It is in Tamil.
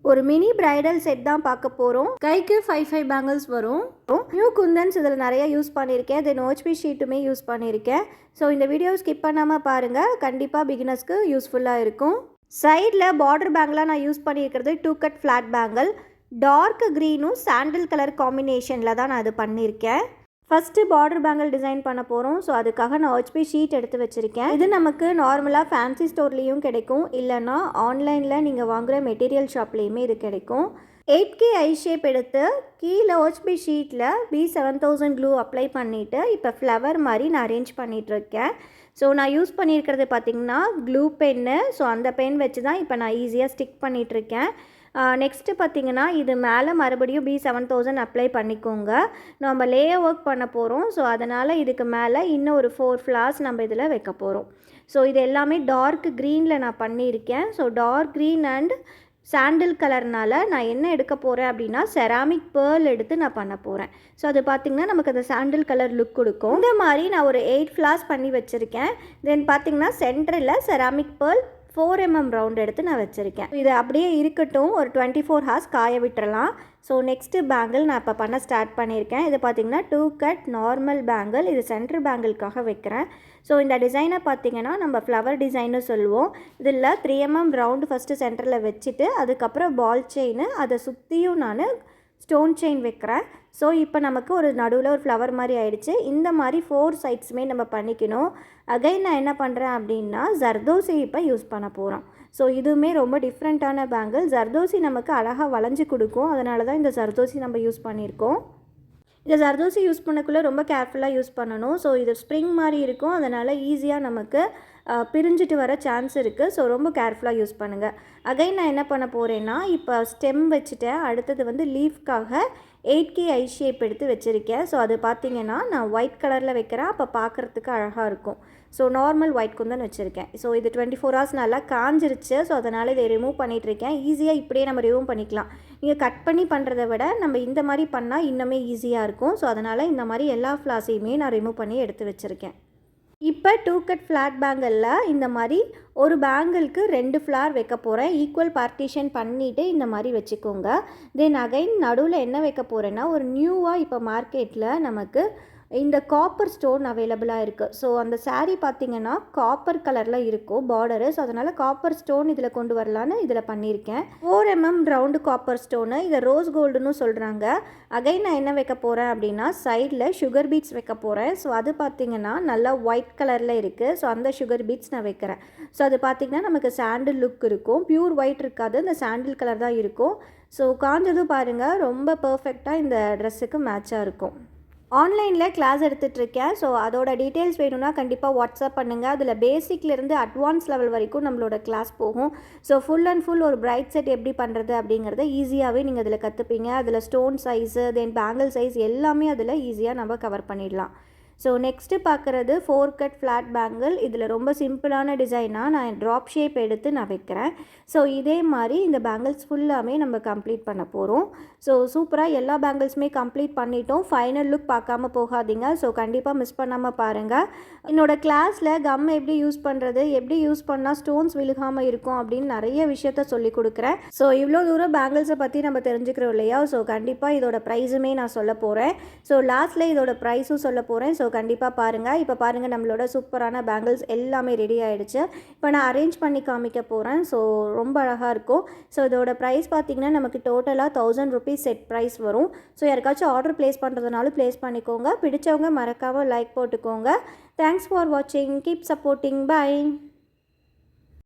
ஒரு மினி பிரைடல் செட் தான் பார்க்க போகிறோம். கைக்கு 5 பேங்கிள்ஸ் வரும். நியூ குந்தன்ஸ் இதில் நிறைய யூஸ் பண்ணியிருக்கேன். தென் ஓஹ்பி ஷீட்டுமே யூஸ் பண்ணியிருக்கேன். ஸோ இந்த வீடியோ ஸ்கிப் பண்ணாமல் பாருங்கள், கண்டிப்பாக பிகினர்ஸ்க்கு யூஸ்ஃபுல்லாக இருக்கும். சைடில் பார்டர் பேங்கிளாக நான் யூஸ் பண்ணியிருக்கிறது 2 கட் ஃப்ளாட் பேங்கிள். டார்க் க்ரீனும் சாண்டில் கலர் காம்பினேஷனில் தான் நான் அது பண்ணியிருக்கேன். ஃபஸ்ட்டு பார்டர் பேங்கிள் டிசைன் பண்ண போகிறோம். ஸோ அதுக்காக நான் ஓஹ்பி ஷீட் எடுத்து வச்சுருக்கேன். இது நமக்கு நார்மலாக ஃபேன்சி ஸ்டோர்லேயும் கிடைக்கும், இல்லைனா ஆன்லைனில் நீங்கள் வாங்குகிற மெட்டீரியல் ஷாப்லேயுமே இது கிடைக்கும். 8K ஐ ஷேப் எடுத்து கீழே ஓஹ்பி ஷீட்டில் B7000 க்ளூ அப்ளை பண்ணிவிட்டு இப்போ ஃப்ளவர் மாதிரி நான் அரேஞ்ச் பண்ணிகிட்ருக்கேன். ஸோ நான் யூஸ் பண்ணியிருக்கிறது பார்த்திங்கன்னா க்ளூ பென்னு. ஸோ அந்த பென் வச்சு தான் இப்போ நான் ஈஸியாக ஸ்டிக் பண்ணிகிட்ருக்கேன். நெக்ஸ்ட்டு பார்த்திங்கன்னா இது மேலே மறுபடியும் B7000 அப்ளை பண்ணிக்கோங்க. நம்ம லேயர் ஒர்க் பண்ண போகிறோம். ஸோ அதனால் இதுக்கு மேலே இன்னும் ஒரு 4 ஃப்ளார்ஸ் நம்ம இதில் வைக்க போகிறோம். ஸோ இது எல்லாமே டார்க் க்ரீனில் நான் பண்ணியிருக்கேன். So dark green and sandal கலர்னால் நான் என்ன எடுக்க போகிறேன் அப்படின்னா செராமிக் பேர்ல் எடுத்து நான் பண்ண போகிறேன். ஸோ அது பார்த்திங்கன்னா நமக்கு அந்த சாண்டில் கலர் லுக் கொடுக்கும். இந்த மாதிரி நான் ஒரு 8 ஃப்ளார்ஸ் பண்ணி வச்சுருக்கேன். தென் பார்த்திங்கன்னா சென்டரில் செராமிக் பேர்ல் 4mm ரவுண்ட் எடுத்து நான் வச்சுருக்கேன். இது அப்படியே இருக்கட்டும், ஒரு 24 ஹார்ஸ் காய விட்டுறலாம். ஸோ நெக்ஸ்ட்டு பேங்கிள் நான் இப்போ பண்ண ஸ்டார்ட் பண்ணியிருக்கேன். இது பார்த்திங்கன்னா 2 கட் நார்மல் பேங்கிள். இது சென்டர் பேங்கிள்காக வைக்கிறேன். ஸோ இந்த டிசைனை பார்த்திங்கன்னா நம்ம ஃப்ளவர் டிசைன்னு சொல்லுவோம். இதில் 3mm ரவுண்டு ஃபஸ்ட்டு சென்டரில் வச்சுட்டு அதுக்கப்புறம் பால் செயின், அதை சுற்றியும் நான் ஸ்டோன் செயின் வைக்கிறேன். ஸோ இப்போ நமக்கு ஒரு நடுவில் ஒரு ஃப்ளவர் மாதிரி ஆயிடுச்சு. இந்த மாதிரி 4 சைட்ஸுமே நம்ம பண்ணிக்கணும். அகைன் நான் என்ன பண்ணுறேன் அப்படின்னா ஜர்தோசி இப்போ யூஸ் பண்ண போகிறோம். ஸோ இதுவுமே ரொம்ப டிஃப்ரெண்ட்டான பேங்கிள். ஜர்தோசி நமக்கு அழகாக வளைஞ்சு கொடுக்கும், அதனால தான் இந்த ஜர்தோசி நம்ம யூஸ் பண்ணியிருக்கோம். இந்த ஜர்தோசி யூஸ் பண்ணக்குள்ளே ரொம்ப கேர்ஃபுல்லாக யூஸ் பண்ணணும். ஸோ இது ஸ்ப்ரிங் மாதிரி இருக்கும், அதனால் ஈஸியாக நமக்கு பிரிஞ்சிட்டு வர சான்ஸ் இருக்குது. ஸோ ரொம்ப கேர்ஃபுல்லாக யூஸ் பண்ணுங்கள். அகைன் நான் என்ன பண்ண போகிறேன்னா இப்போ ஸ்டெம் வச்சுட்டேன். அடுத்தது வந்து லீஃப்காக 8K ஐ ஷேப் எடுத்து வச்சுருக்கேன். ஸோ அது பார்த்திங்கன்னா நான் ஒயிட் கலரில் வைக்கிறேன், அப்போ பார்க்குறதுக்கு அழகாக இருக்கும். ஸோ நார்மல் ஒயிட் குந்தன் வச்சுருக்கேன். ஸோ இது 24 ஹவர்ஸ் நல்லா காஞ்சிருச்சு. ஸோ அதனால் இதை ரிமூவ் பண்ணிகிட்ருக்கேன். ஈஸியாக இப்படியே நம்ம ரிமூவ் பண்ணிக்கலாம். நீங்கள் கட் பண்ணி பண்ணுறதை விட நம்ம இந்த மாதிரி பண்ணால் இன்னுமே ஈஸியாக இருக்கும். ஸோ அதனால் இந்த மாதிரி எல்லா ஃப்ளாஸையுமே நான் ரிமூவ் பண்ணி எடுத்து வச்சுருக்கேன். இப்போ 2 கட் ஃப்ளாட் பேங்கிளில் இந்த மாதிரி ஒரு பேங்கிளுக்கு 2 ஃப்ளார் வைக்க போகிறேன். ஈக்குவல் பார்ட்டிஷன் பண்ணிவிட்டு இந்த மாதிரி வச்சுக்கோங்க. தென் அகைன் நடுவில் என்ன வைக்க போகிறேன்னா ஒரு நியூவாக இப்போ மார்க்கெட்டில் நமக்கு இந்த காப்பர் ஸ்டோன் அவைலபிளாக இருக்குது. ஸோ அந்த சாரீ பார்த்திங்கன்னா காப்பர் கலரில் இருக்கும் பார்டரு. ஸோ அதனால் காப்பர் ஸ்டோன் இதில் கொண்டு வரலான்னு இதில் பண்ணியிருக்கேன். 4mm ரவுண்டு காப்பர் ஸ்டோனு, இதை ரோஸ் கோல்டுன்னு சொல்கிறாங்க. அகைன் நான் என்ன வைக்க போகிறேன் அப்படின்னா சைடில் சுகர் பீட்ஸ் வைக்க போகிறேன். ஸோ அது பார்த்திங்கன்னா நல்லா ஒயிட் கலரில் இருக்குது. ஸோ அந்த சுகர் பீட்ஸ் நான் வைக்கிறேன். ஸோ அது பார்த்திங்கன்னா நமக்கு சாண்டில் லுக் இருக்கும். பியூர் ஒயிட் இருக்காது, இந்த சாண்டில் கலர் தான் இருக்கும். ஸோ காஞ்சதும் பாருங்கள் ரொம்ப பர்ஃபெக்டாக இந்த ட்ரெஸ்ஸுக்கு மேட்சாக இருக்கும். ஆன்லைனில் கிளாஸ் எடுத்துகிட்ருக்கேன். ஸோ அதோட டீட்டெயில்ஸ் வேணும்னா கண்டிப்பாக வாட்ஸ்அப் பண்ணுங்கள். அதில் பேசிக்லேருந்து அட்வான்ஸ் லெவல் வரைக்கும் நம்மளோட கிளாஸ் போகும். ஸோ ஃபுல் அண்ட் ஃபுல் ஒரு பிரைட் செட் எப்படி பண்ணுறது அப்படிங்கிறத ஈஸியாகவே நீங்கள் அதில் கற்றுப்பீங்க. அதில் ஸ்டோன் சைஸு தென் பேங்கிள் சைஸ் எல்லாமே அதில் ஈஸியாக நம்ம கவர் பண்ணிடலாம். ஸோ நெக்ஸ்ட்டு பார்க்குறது 4 கட் ஃப்ளாட் பேங்கிள். இதில் ரொம்ப சிம்பிளான டிசைனாக நான் ட்ராப் ஷேப் எடுத்து நான் வைக்கிறேன். ஸோ இதே மாதிரி இந்த பேங்கிள்ஸ் ஃபுல்லாமே நம்ம கம்ப்ளீட் பண்ண போகிறோம். ஸோ சூப்பராக எல்லா பேங்கிள்ஸுமே கம்ப்ளீட் பண்ணிட்டோம். ஃபைனல் லுக் பார்க்காம போகாதீங்க. ஸோ கண்டிப்பாக மிஸ் பண்ணாமல் பாருங்கள். என்னோடய கிளாஸில் கம் எப்படி யூஸ் பண்ணுறது, எப்படி யூஸ் பண்ணால் ஸ்டோன்ஸ் விழுகாமல் இருக்கும் அப்படின்னு நிறைய விஷயத்த சொல்லி கொடுக்குறேன். ஸோ இவ்வளோ தூரம் பேங்கிள்ஸை பற்றி நம்ம தெரிஞ்சுக்கிறோம் இல்லையா? ஸோ கண்டிப்பாக இதோட ப்ரைஸுமே நான் சொல்ல போகிறேன். ஸோ லாஸ்ட்டில் இதோட ப்ரைஸும் சொல்ல போகிறேன். ஸோ கண்டிப்பாக பாருங்கள். இப்போ பாருங்கள் நம்மளோட சூப்பரான பேங்கிள்ஸ் எல்லாமே ரெடி ஆகிடுச்சு. இப்போ நான் அரேஞ்ச் பண்ணி காமிக்க போகிறேன். ஸோ ரொம்ப அழகாக இருக்கும். ஸோ இதோட ப்ரைஸ் பார்த்திங்கன்னா நமக்கு டோட்டலாக 1000 ருபீஸ் செட் ப்ரைஸ் வரும். ஸோ யாருக்காச்சும் ஆர்டர் ப்ளேஸ் பண்ணுறதுனாலும் ப்ளேஸ் பண்ணிக்கோங்க. பிடிச்சவங்க மறக்காமல் லைக் போட்டுக்கோங்க. தேங்க்ஸ் ஃபார் வாட்சிங். Keep supporting. பை.